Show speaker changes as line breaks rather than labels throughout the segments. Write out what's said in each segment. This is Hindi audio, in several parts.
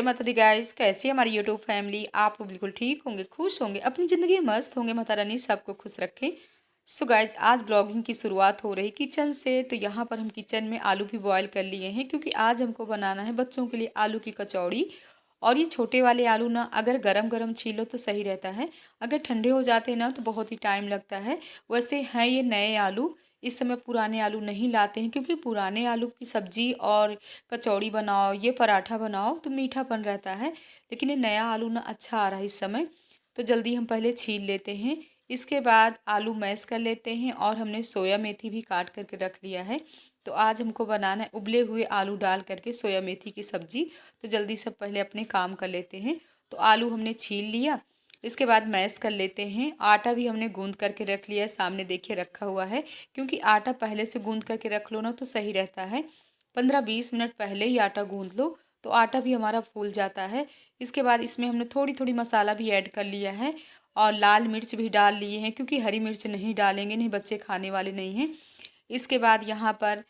माता दी गाइस, कैसी है हमारी यूट्यूब फैमिली। आप लोग बिल्कुल ठीक होंगे, खुश होंगे, अपनी ज़िंदगी में मस्त होंगे। माता रानी सबको खुश रखें। सो गाइस, आज ब्लॉगिंग की शुरुआत हो रही किचन से। तो यहाँ पर हम किचन में आलू भी बॉयल कर लिए हैं, क्योंकि आज हमको बनाना है बच्चों के लिए आलू की कचौड़ी। और ये छोटे वाले आलू ना अगर गरम गरम छीलो तो सही रहता है, अगर ठंडे हो जाते हैं ना तो बहुत ही टाइम लगता है। वैसे हैं ये नए आलू, इस समय पुराने आलू नहीं लाते हैं, क्योंकि पुराने आलू की सब्जी और कचौड़ी बनाओ, ये पराठा बनाओ तो मीठापन रहता है। लेकिन ये नया आलू ना अच्छा आ रहा है इस समय। तो जल्दी हम पहले छील लेते हैं, इसके बाद आलू मैश कर लेते हैं। और हमने सोया मेथी भी काट करके रख लिया है। तो आज हमको बनाना है उबले हुए आलू डाल करके सोया मेथी की सब्जी। तो जल्दी से पहले अपने काम कर लेते हैं। तो आलू हमने छील लिया, इसके बाद मैश कर लेते हैं। आटा भी हमने गूंद करके रख लिया है, सामने देखिए रखा हुआ है। क्योंकि आटा पहले से गूंद करके रख लो ना तो सही रहता है। 15-20 मिनट पहले ही आटा गूंद लो तो आटा भी हमारा फूल जाता है। इसके बाद इसमें हमने थोड़ी थोड़ी मसाला भी ऐड कर लिया है, और लाल मिर्च भी डाल लिए हैं, क्योंकि हरी मिर्च नहीं डालेंगे, नहीं बच्चे खाने वाले नहीं हैं। इसके बाद यहाँ पर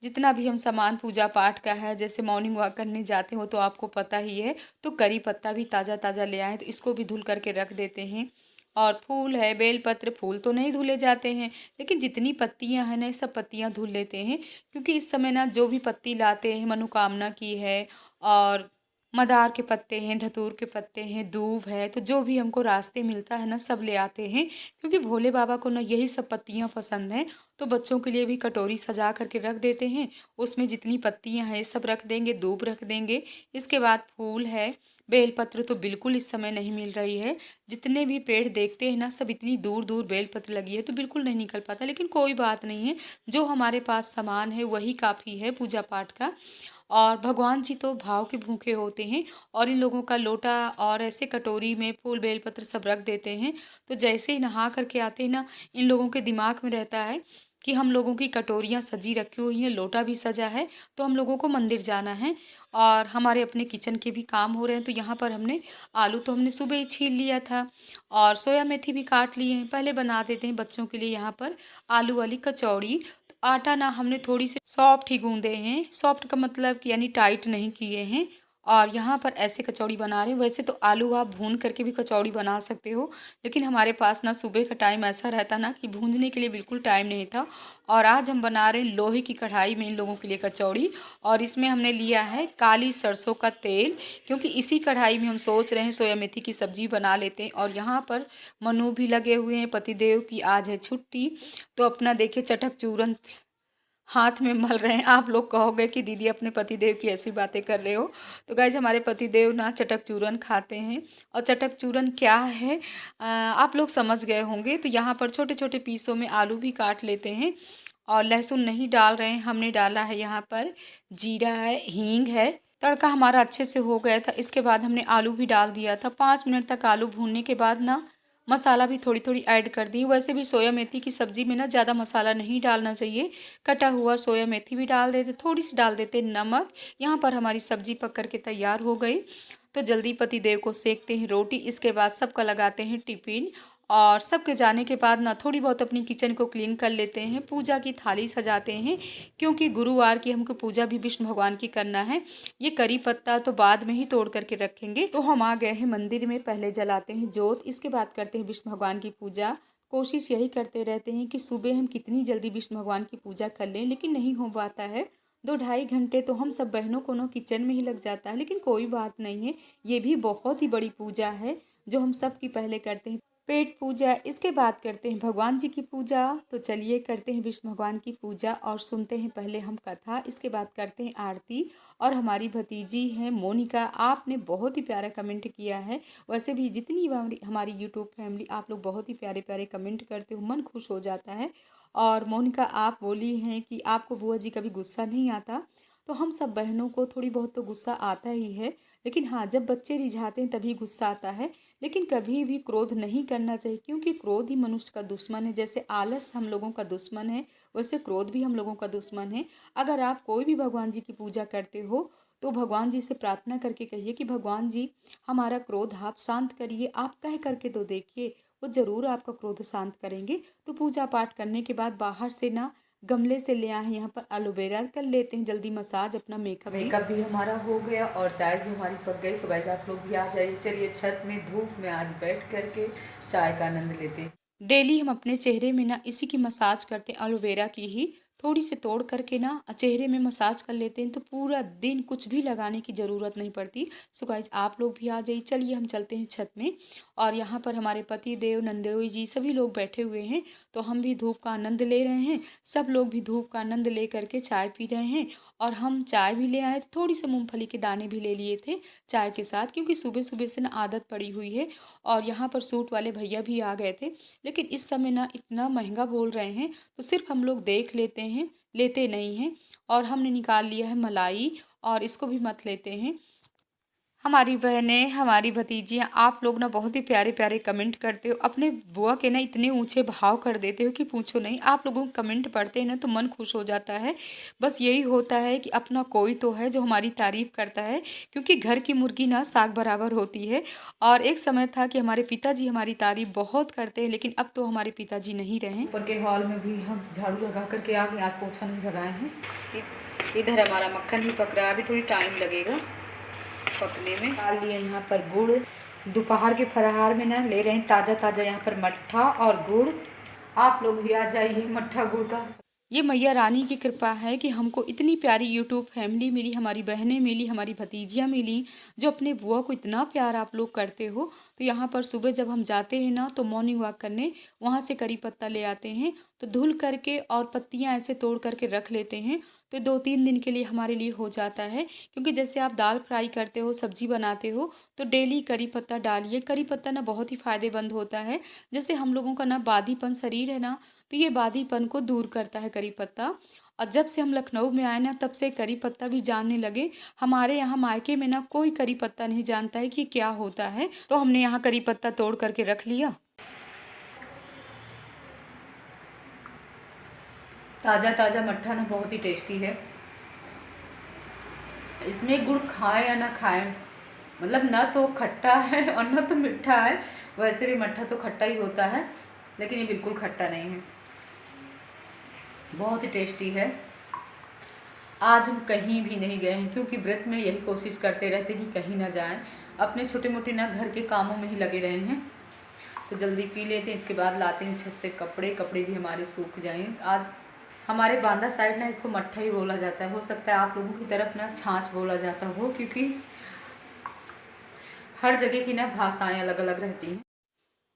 जितना भी हम सामान पूजा पाठ का है, जैसे मॉर्निंग वॉक करने जाते हो तो आपको पता ही है। तो करी पत्ता भी ताज़ा ताज़ा ले आए, तो इसको भी धुल करके रख देते हैं। और फूल है, बेलपत्र, फूल तो नहीं धुले जाते हैं, लेकिन जितनी पत्तियां हैं ना सब पत्तियां धुल लेते हैं। क्योंकि इस समय ना जो भी पत्ती लाते हैं, मनोकामना की है, और मदार के पत्ते हैं, धतूर के पत्ते हैं, दूब है, तो जो भी हमको रास्ते मिलता है ना सब ले आते हैं। क्योंकि भोले बाबा को ना यही सब पत्तियां पसंद हैं। तो बच्चों के लिए भी कटोरी सजा करके रख देते हैं, उसमें जितनी पत्तियां हैं सब रख देंगे, दूब रख देंगे। इसके बाद फूल है, बेलपत्र तो बिल्कुल इस समय नहीं मिल रही है। जितने भी पेड़ देखते हैं ना सब इतनी दूर दूर बेलपत्र लगी है, तो बिल्कुल नहीं निकल पाता। लेकिन कोई बात नहीं है, जो हमारे पास सामान है वही काफ़ी है पूजा पाठ का। और भगवान जी तो भाव के भूखे होते हैं, और इन लोगों का लोटा और ऐसे कटोरी में फूल बेलपत्र सब रख देते हैं। तो जैसे ही नहा करके आते हैं ना, इन लोगों के दिमाग में रहता है कि हम लोगों की कटोरियाँ सजी रखी हुई हैं, लोटा भी सजा है, तो हम लोगों को मंदिर जाना है। और हमारे अपने किचन के भी काम हो रहे हैं। तो यहाँ पर हमने आलू तो हमने सुबह ही छील लिया था, और सोया मेथी भी काट लिए हैं। पहले बना देते हैं बच्चों के लिए यहाँ पर आलू वाली कचौड़ी। तो आटा ना हमने थोड़ी सी सॉफ्ट ही गूंदे हैं, सॉफ्ट का मतलब कि यानी टाइट नहीं किए हैं। और यहाँ पर ऐसे कचौड़ी बना रहे हैं। वैसे तो आलू आप भून करके भी कचौड़ी बना सकते हो, लेकिन हमारे पास ना सुबह का टाइम ऐसा रहता ना कि भूनने के लिए बिल्कुल टाइम नहीं था। और आज हम बना रहे हैं लोहे की कढ़ाई में इन लोगों के लिए कचौड़ी। और इसमें हमने लिया है काली सरसों का तेल, क्योंकि इसी कढ़ाई में हम सोच रहे हैं सोया मेथी की सब्जी बना लेते हैं। और यहाँ पर मनु भी लगे हुए हैं, पतिदेव की आज है छुट्टी। तो अपना देखिए चटक चूरन हाथ में मल रहे हैं। आप लोग कहोगे कि दीदी अपने पतिदेव की ऐसी बातें कर रहे हो। तो गाइज हमारे पतिदेव ना चटक चूरन खाते हैं। और चटक चूरन क्या है आप लोग समझ गए होंगे। तो यहाँ पर छोटे छोटे पीसों में आलू भी काट लेते हैं, और लहसुन नहीं डाल रहे हैं। हमने डाला है यहाँ पर जीरा है, हींग है। तड़का हमारा अच्छे से हो गया था। इसके बाद हमने आलू भी डाल दिया था। 5 मिनट तक आलू भूनने के बाद ना मसाला भी थोड़ी थोड़ी ऐड कर दी। वैसे भी सोया मेथी की सब्ज़ी में ना ज़्यादा मसाला नहीं डालना चाहिए। कटा हुआ सोया मेथी भी डाल देते, थोड़ी सी डाल देते नमक। यहाँ पर हमारी सब्ज़ी पक कर के तैयार हो गई। तो जल्दी पति देव को सेकते हैं रोटी। इसके बाद सबका लगाते हैं टिफ़िन। और सबके जाने के बाद ना थोड़ी बहुत अपनी किचन को क्लीन कर लेते हैं, पूजा की थाली सजाते हैं। क्योंकि गुरुवार की हमको पूजा भी विष्णु भगवान की करना है। ये करी पत्ता तो बाद में ही तोड़ करके रखेंगे। तो हम आ गए हैं मंदिर में, पहले जलाते हैं जोत, इसके बाद करते हैं विष्णु भगवान की पूजा। कोशिश यही करते रहते हैं कि सुबह हम कितनी जल्दी विष्णु भगवान की पूजा कर लें, लेकिन नहीं हो पाता है। 2-2.5 घंटे तो हम सब बहनों को ना किचन में ही लग जाता है। लेकिन कोई बात नहीं है, ये भी बहुत ही बड़ी पूजा है जो हम सब की पहले करते हैं पेट पूजा। इसके बाद करते हैं भगवान जी की पूजा। तो चलिए करते हैं विष्णु भगवान की पूजा और सुनते हैं पहले हम कथा, इसके बाद करते हैं आरती। और हमारी भतीजी है मोनिका, आपने बहुत ही प्यारा कमेंट किया है। वैसे भी जितनी हमारी यूट्यूब फैमिली, आप लोग बहुत ही प्यारे प्यारे कमेंट करते हो, मन खुश हो जाता है। और मोनिका आप बोली हैं कि आपको बुआ जी कभी गुस्सा नहीं आता। तो हम सब बहनों को थोड़ी बहुत तो गुस्सा आता ही है, लेकिन हाँ जब बच्चे रिझाते हैं तभी गुस्सा आता है। लेकिन कभी भी क्रोध नहीं करना चाहिए, क्योंकि क्रोध ही मनुष्य का दुश्मन है। जैसे आलस हम लोगों का दुश्मन है, वैसे क्रोध भी हम लोगों का दुश्मन है। अगर आप कोई भी भगवान जी की पूजा करते हो तो भगवान जी से प्रार्थना करके कहिए कि भगवान जी हमारा क्रोध आप शांत करिए। आप कह करके तो देखिए, वो ज़रूर आपका क्रोध शांत करेंगे। तो पूजा पाठ करने के बाद बाहर से ना गमले से ले आए हैं। यहाँ पर एलोवेरा कर लेते हैं जल्दी मसाज, अपना मेकअप भी हमारा हो गया और चाय भी हमारी पक गई। सो गाइस आप लोग भी आ जाइए, चलिए छत में धूप में आज बैठ करके चाय का आनंद लेते हैं। डेली हम अपने चेहरे में ना इसी की मसाज करते हैं, एलोवेरा की ही थोड़ी सी तोड़ करके ना चेहरे में मसाज कर लेते हैं, तो पूरा दिन कुछ भी लगाने की ज़रूरत नहीं पड़ती। सो गाइस आप लोग भी आ जाइए, चलिए हम चलते हैं छत में। और यहाँ पर हमारे पति देव, नंदोई जी सभी लोग बैठे हुए हैं, तो हम भी धूप का आनंद ले रहे हैं। सब लोग भी धूप का आनंद ले करके चाय पी रहे हैं। और हम चाय भी ले आए, थोड़ी सी मूँगफली के दाने भी ले लिए थे चाय के साथ, क्योंकि सुबह सुबह से ना आदत पड़ी हुई है। और यहाँ पर सूट वाले भैया भी आ गए थे, लेकिन इस समय ना इतना महंगा बोल रहे हैं, तो सिर्फ हम लोग देख लेते हैं, लेते नहीं हैं। और हमने निकाल लिया है मलाई, और इसको भी मत लेते हैं। हमारी बहनें, हमारी भतीजियाँ, आप लोग ना बहुत ही प्यारे प्यारे कमेंट करते हो, अपने बुआ के ना इतने ऊंचे भाव कर देते हो कि पूछो नहीं। आप लोगों को कमेंट पढ़ते हैं ना तो मन खुश हो जाता है। बस यही होता है कि अपना कोई तो है जो हमारी तारीफ़ करता है, क्योंकि घर की मुर्गी ना साग बराबर होती है। और एक समय था कि हमारे पिताजी हमारी तारीफ़ बहुत करते हैं, लेकिन अब तो हमारे पिताजी नहीं रहे। ऊपर के हॉल में भी हम झाड़ू लगा करके आ गए, आज पोछा नहीं लगाए हैं। इधर हमारा मक्खन भी पक रहा है, अभी थोड़ी टाइम लगेगा पकने में। डाल दिए यहाँ पर गुड़, दोपहर के फराहार में ना ले रहे हैं ताज़ा ताज़ा यहाँ पर मट्ठा और गुड़। आप लोग भी आ जाइए, मट्ठा गुड़ का ये मैया रानी की कृपा है कि हमको इतनी प्यारी यूट्यूब फैमिली मिली, हमारी बहनें मिली, हमारी भतीजियाँ मिली, जो अपने बुआ को इतना प्यार आप लोग करते हो। तो यहाँ पर सुबह जब हम जाते हैं ना तो मॉर्निंग वॉक करने, वहाँ से करी पत्ता ले आते हैं, तो धुल करके और पत्तियाँ ऐसे तोड़ करके रख लेते हैं, तो 2-3 दिन के लिए हमारे लिए हो जाता है। क्योंकि जैसे आप दाल फ्राई करते हो, सब्जी बनाते हो, तो डेली करी पत्ता डालिए। करी पत्ता ना बहुत ही फ़ायदेमंद होता है। जैसे हम लोगों का ना बादीपन शरीर है ना, तो ये बादीपन को दूर करता है करी पत्ता। और जब से हम लखनऊ में आए ना, तब से करी पत्ता भी जानने लगे। हमारे यहाँ मायके में ना कोई करी पत्ता नहीं जानता है कि क्या होता है, तो हमने यहाँ करी पत्ता तोड़ करके रख लिया। ताज़ा ताज़ा मट्ठा ना बहुत ही टेस्टी है। इसमें गुड़ खाएं या ना खाएं, मतलब ना तो खट्टा है और ना तो मीठा है। वैसे भी मट्ठा तो खट्टा ही होता है, लेकिन ये बिल्कुल खट्टा नहीं है, बहुत ही टेस्टी है। आज हम कहीं भी नहीं गए हैं, क्योंकि व्रत में यही कोशिश करते रहते हैं कि कहीं ना जाएं, अपने छोटे मोटे ना घर के कामों में ही लगे रहे हैं। तो जल्दी पी लेते हैं, इसके बाद लाते हैं छत से कपड़े भी हमारे सूख जाएं। आज हमारे बांदा साइड ना इसको मट्ठा ही बोला जाता है, हो सकता है आप लोगों की तरफ ना छाछ बोला जाता हो, क्योंकि हर जगह की ना भाषाएं अलग अलग रहती हैं।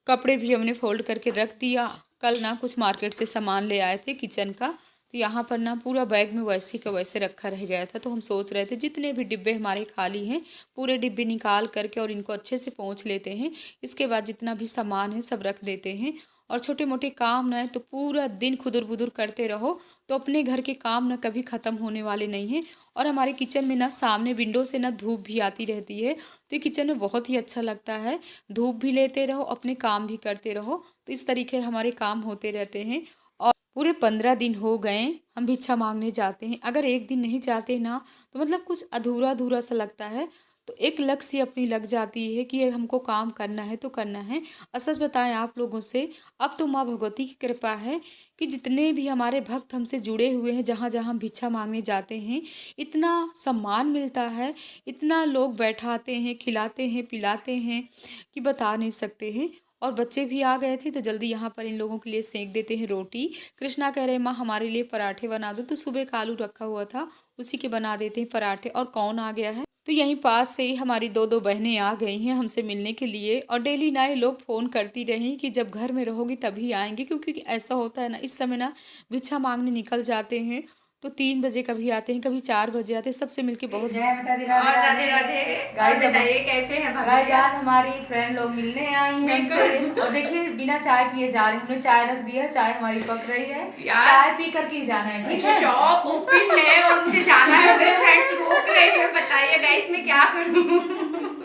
कपड़े भी हमने फोल्ड करके रख दिया। कल ना कुछ मार्केट से सामान ले आए थे किचन का, तो यहाँ पर ना पूरा बैग में वैसे का वैसे रखा रह गया था। तो हम सोच रहे थे जितने भी डिब्बे हमारे खाली हैं, पूरे डिब्बे निकाल करके और इनको अच्छे से पोंछ लेते हैं। इसके बाद जितना भी सामान है सब रख देते हैं। और छोटे मोटे काम ना तो पूरा दिन खुदुर बुदुर करते रहो, तो अपने घर के काम ना कभी ख़त्म होने वाले नहीं हैं। और हमारे किचन में ना सामने विंडो से ना धूप भी आती रहती है, तो ये किचन में बहुत ही अच्छा लगता है। धूप भी लेते रहो, अपने काम भी करते रहो, तो इस तरीके हमारे काम होते रहते हैं। और पूरे 15 दिन हो गए हम भिक्षा मांगने जाते हैं। अगर एक दिन नहीं जाते ना तो मतलब कुछ अधूरा अधूरा सा लगता है। तो एक लक्ष्य अपनी लग जाती है कि ये हमको काम करना है तो करना है। और सच बताएं आप लोगों से, अब तो माँ भगवती की कृपा है कि जितने भी हमारे भक्त हमसे जुड़े हुए हैं, जहाँ जहाँ हम भिक्षा मांगने जाते हैं, इतना सम्मान मिलता है, इतना लोग बैठाते हैं, खिलाते हैं, पिलाते हैं कि बता नहीं सकते हैं। और बच्चे भी आ गए थे, तो जल्दी यहाँ पर इन लोगों के लिए सेंक देते हैं रोटी। कृष्णा कह रहे हैं माँ हमारे लिए पराठे बना दो, तो सुबह का आलू रखा हुआ था, उसी के बना देते हैं पराठे। और कौन आ गया है, तो यहीं पास से ही हमारी दो बहनें आ गई हैं हमसे मिलने के लिए। और डेली ना ये लोग फ़ोन करती रहीं कि जब घर में रहोगी तभी आएंगे, क्योंकि ऐसा होता है ना, इस समय ना भिक्षा मांगने निकल जाते हैं, तो 3 बजे कभी आते हैं, कभी 4 बजे आते हैं, सबसे मिलके बहुत
जय माता दी। और राधे राधे।
गाइस
बताइए कैसे हैं
गाइस, आज हमारी फ्रेंड लोग मिलने आई हैं हमसे। और देखिए बिना चाय पिए जा रहे हैं, हमने चाय रख दिया, चाय हमारी पक रही है, चाय पी करके ही जाना है, ठीक है।
शॉप ओपन है और मुझे जाना है, मेरे फ्रेंड्स रोक रहे हैं। बताइए गाइस मैं क्या करूं।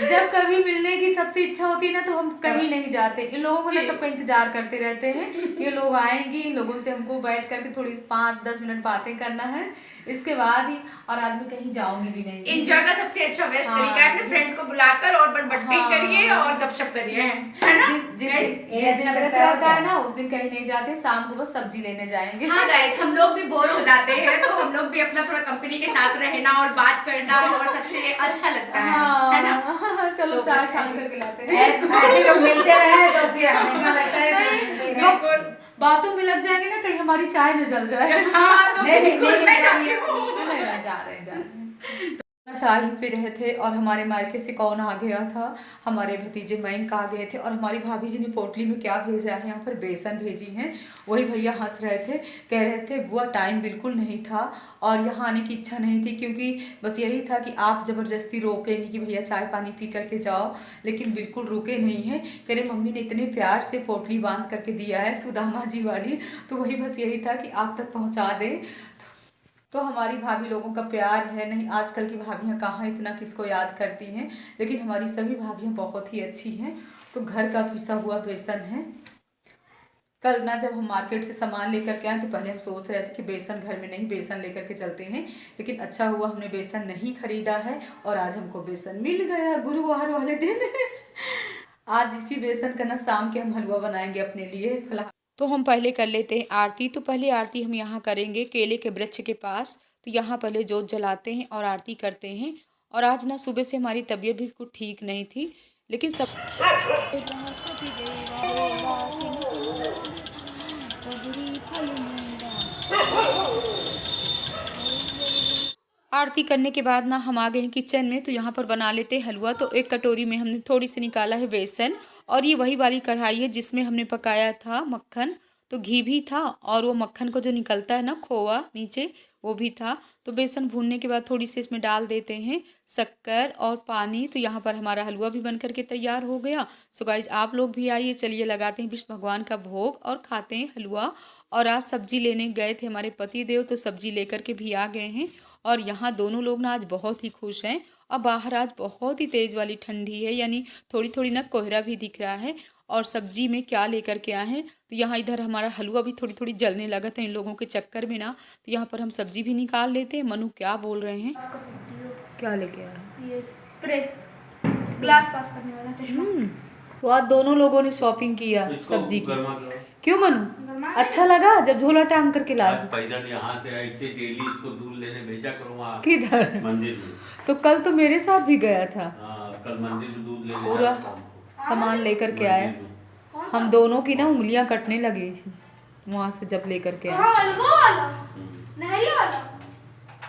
जब कभी मिलने की सबसे इच्छा होती है ना, तो हम कहीं नहीं जाते, इन लोगों को ना सबका इंतजार करते रहते हैं। ये लोग आएंगी, इन लोगों से हमको बैठ करके थोड़ी 5-10 मिनट बातें करना है, इसके बाद ही। और आज मैं कहीं जाऊंगी भी नहीं।
एंजॉय का सबसे अच्छा बेस्ट तरीका है अपने फ्रेंड्स को बुलाकर और बटबटिंग करिए और गपशप करिए, है ना।
जिस जिस दिन व्रत रहता है ना उस दिन कहीं नहीं जाते, शाम को बस सब्जी लेने जाएंगे।
हाँ गाइस, हम लोग भी बोर हो जाते हैं तो हम लोग भी अपना थोड़ा कंपनी के साथ रहना और बात करना और सबसे अच्छा लगता है ना।
चलो
तो
चाय
बस
छान
ऐसे-
करके लाते हैं।
ऐसे लोग मिलते रहे तो फिर हमेशा लगता है कि
लोग बातों में लग जाएंगे ना, कहीं हमारी चाय न जल जाए।
हाँ तो
नहीं,
बिल्कुल
नहीं,
मैं
नहीं,
जाती
नहीं,
हूँ।
नहीं, जा रहे हैं। चाय पे रहे थे और हमारे मायके से कौन आ गया था, हमारे भतीजे मयंक आ गए थे और हमारी भाभी जी ने पोटली में क्या भेजा है, यहाँ पर बेसन भेजी हैं। वही भैया हंस रहे थे, कह रहे थे बुआ टाइम बिल्कुल नहीं था और यहाँ आने की इच्छा नहीं थी, क्योंकि बस यही था कि आप ज़बरदस्ती रोके नहीं कि भैया चाय पानी पी करके जाओ, लेकिन बिल्कुल रुके नहीं हैं। कह रहे मम्मी ने इतने प्यार से पोटली बांध करके दिया है सुदामा जी वाली, तो वही बस यही था कि आप तक पहुँचा दें। तो हमारी भाभी लोगों का प्यार है, नहीं आजकल की भाभियाँ कहाँ इतना किसको याद करती हैं, लेकिन हमारी सभी भाभियाँ बहुत ही अच्छी हैं। तो घर का पिसा हुआ बेसन है। कल ना जब हम मार्केट से सामान लेकर के आए तो पहले हम सोच रहे थे कि बेसन घर में नहीं, बेसन लेकर के चलते हैं, लेकिन अच्छा हुआ हमने बेसन नहीं खरीदा है और आज हमको बेसन मिल गया गुरुवार वाले दिन। आज इसी बेसन का ना शाम के हम हलवा बनाएंगे अपने लिए फलाहार। तो हम पहले कर लेते हैं आरती। तो पहले आरती हम यहाँ करेंगे केले के वृक्ष के पास, तो यहाँ पहले जोत जलाते हैं और आरती करते हैं। और आज ना सुबह से हमारी तबीयत भी कुछ ठीक नहीं थी, लेकिन सब आरती करने के बाद ना हम आ गए हैं किचन में। तो यहाँ पर बना लेते हैं हलवा। तो एक कटोरी में हमने थोड़ी सी निकाला है बेसन, और ये वही वाली कढ़ाई है जिसमें हमने पकाया था मक्खन। तो घी भी था और वो मक्खन को जो निकलता है ना खोआ नीचे, वो भी था। तो बेसन भूनने के बाद थोड़ी सी इसमें डाल देते हैं शक्कर और पानी। तो यहाँ पर हमारा हलवा भी बन करके तैयार हो गया। सो गाइज आप लोग भी आइए, चलिए लगाते हैं विष्णु भगवान का भोग और खाते हैं हलवा। और आज सब्जी लेने गए थे हमारे पति देव, तो सब्जी लेकर के भी आ गए हैं। और यहाँ दोनों लोग ना आज बहुत ही खुश हैं। और बाहर आज बहुत ही तेज़ वाली ठंडी है, यानी थोड़ी थोड़ी ना कोहरा भी दिख रहा है। और सब्जी में क्या लेकर के आए हैं, तो यहाँ इधर हमारा हलवा भी थोड़ी थोड़ी जलने लगा था इन लोगों के चक्कर में ना। तो यहाँ पर हम सब्जी भी निकाल लेते हैं। मनु क्या बोल रहे हैं, क्या लेके आए?
ये स्प्रे, ग्लास साफ करने वाला चश्मा।
तो आज दोनों लोगों ने शॉपिंग किया सब्जी की। क्यों मनु, अच्छा लगा जब झोला टांग करके लाए?
पैदल यहाँ से ऐसे डेली इसको दूध लेने भेजा करो वहाँ
किधर?
मंदिर में।
तो कल तो मेरे साथ भी गया था,
कल मंदिर में दूध लेने
पूरा
जाता हूँ।
सामान लेकर के आए। हम दोनों की ना उंगलियां कटने लगी थी वहाँ से जब लेकर के आए।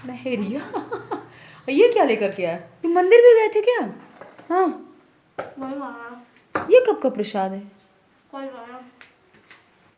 नहरिया ये क्या लेकर के आए? तुम मंदिर भी गए थे क्या? हाँ, ये कब का प्रसाद है?